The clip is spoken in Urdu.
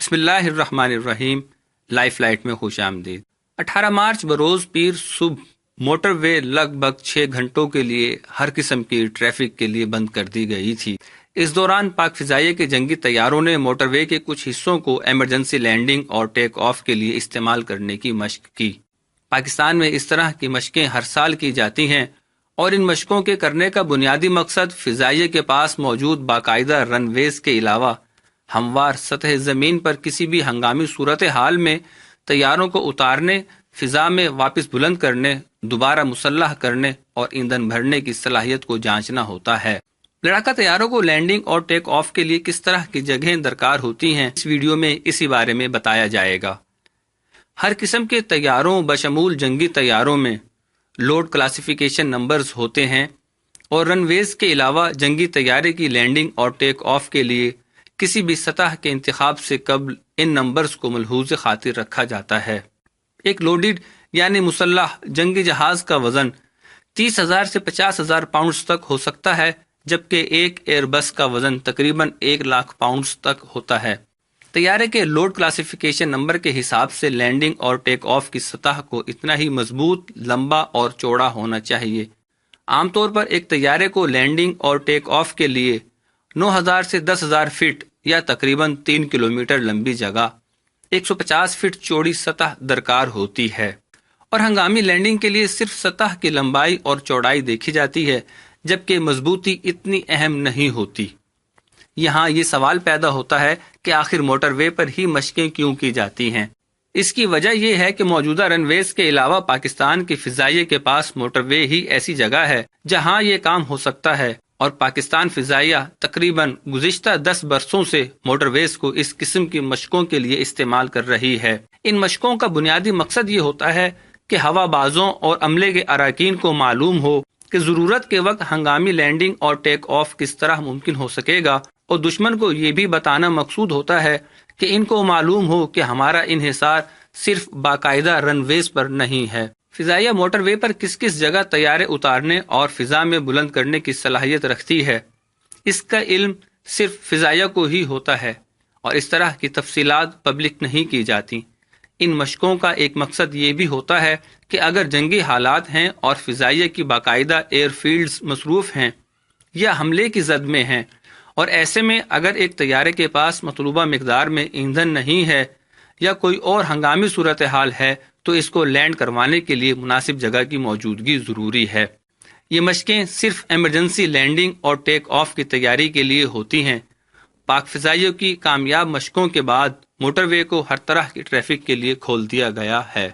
بسم اللہ الرحمن الرحیم۔ لائف لائٹ میں خوش آمدید۔ 18 مارچ بروز پیر صبح موٹر وے لگ بھگ 6 گھنٹوں کے لیے ہر قسم کی ٹریفک کے لیے بند کر دی گئی تھی۔ اس دوران پاک فضائیہ کے جنگی طیاروں نے موٹر وے کے کچھ حصوں کو ایمرجنسی لینڈنگ اور ٹیک آف کے لیے استعمال کرنے کی مشق کی۔ پاکستان میں اس طرح کی مشقیں ہر سال کی جاتی ہیں اور ان مشقوں کے کرنے کا بنیادی مقصد فضائیہ کے پاس موجود باقاعدہ رن ویز کے علاوہ ہموار سطح زمین پر کسی بھی ہنگامی صورتحال میں طیاروں کو اتارنے، فضا میں واپس بلند کرنے، دوبارہ مسلح کرنے اور ایندھن بھرنے کی صلاحیت کو جانچنا ہوتا ہے۔ لڑاکا طیاروں کو لینڈنگ اور ٹیک آف کے لیے کس طرح کی جگہیں درکار ہوتی ہیں، اس ویڈیو میں اسی بارے میں بتایا جائے گا۔ ہر قسم کے طیاروں بشمول جنگی طیاروں میں لوڈ کلاسیفیکیشن نمبرز ہوتے ہیں اور رن ویز کے علاوہ جنگی طیارے کی لینڈنگ اور ٹیک آف کے لیے کسی بھی سطح کے انتخاب سے قبل ان نمبرز کو ملحوظ خاطر رکھا جاتا ہے۔ ایک لوڈڈ یعنی مسلح جنگی جہاز کا وزن 30,000 سے 50,000 پاؤنڈز تک ہو سکتا ہے، جبکہ ایک ایئر بس کا وزن تقریباً 1,00,000 پاؤنڈز تک ہوتا ہے۔ طیارے کے لوڈ کلاسیفیکیشن نمبر کے حساب سے لینڈنگ اور ٹیک آف کی سطح کو اتنا ہی مضبوط، لمبا اور چوڑا ہونا چاہیے۔ عام طور پر ایک طیارے کو لینڈنگ اور ٹیک آف کے لیے 9,000 سے 10,000 فٹ یا تقریباً 3 کلومیٹر لمبی جگہ، 150 فٹ چوڑی سطح درکار ہوتی ہے، اور ہنگامی لینڈنگ کے لیے صرف سطح کی لمبائی اور چوڑائی دیکھی جاتی ہے، جبکہ مضبوطی اتنی اہم نہیں ہوتی۔ یہاں یہ سوال پیدا ہوتا ہے کہ آخر موٹر وے پر ہی مشقیں کیوں کی جاتی ہیں؟ اس کی وجہ یہ ہے کہ موجودہ رن ویز کے علاوہ پاکستان کی فضائیہ کے پاس موٹر وے ہی ایسی جگہ ہے جہاں یہ کام ہو سکتا ہے، اور پاکستان فضائیہ تقریباً گزشتہ 10 برسوں سے موٹر ویز کو اس قسم کی مشقوں کے لیے استعمال کر رہی ہے۔ ان مشقوں کا بنیادی مقصد یہ ہوتا ہے کہ ہوا بازوں اور عملے کے اراکین کو معلوم ہو کہ ضرورت کے وقت ہنگامی لینڈنگ اور ٹیک آف کس طرح ممکن ہو سکے گا، اور دشمن کو یہ بھی بتانا مقصود ہوتا ہے کہ ان کو معلوم ہو کہ ہمارا انحصار صرف باقاعدہ رن ویز پر نہیں ہے۔ فضائیہ موٹر وے پر کس کس جگہ طیارے اتارنے اور فضا میں بلند کرنے کی صلاحیت رکھتی ہے، اس کا علم صرف فضائیہ کو ہی ہوتا ہے، اور اس طرح کی تفصیلات پبلک نہیں کی جاتی۔ ان مشقوں کا ایک مقصد یہ بھی ہوتا ہے کہ اگر جنگی حالات ہیں اور فضائیہ کی باقاعدہ ایئر فیلڈز مصروف ہیں یا حملے کی زد میں ہیں، اور ایسے میں اگر ایک طیارے کے پاس مطلوبہ مقدار میں ایندھن نہیں ہے یا کوئی اور ہنگامی صورتحال ہے، تو اس کو لینڈ کروانے کے لیے مناسب جگہ کی موجودگی ضروری ہے۔ یہ مشقیں صرف ایمرجنسی لینڈنگ اور ٹیک آف کی تیاری کے لیے ہوتی ہیں۔ پاک فضائیہ کی کامیاب مشقوں کے بعد موٹر وے کو ہر طرح کی ٹریفک کے لیے کھول دیا گیا ہے۔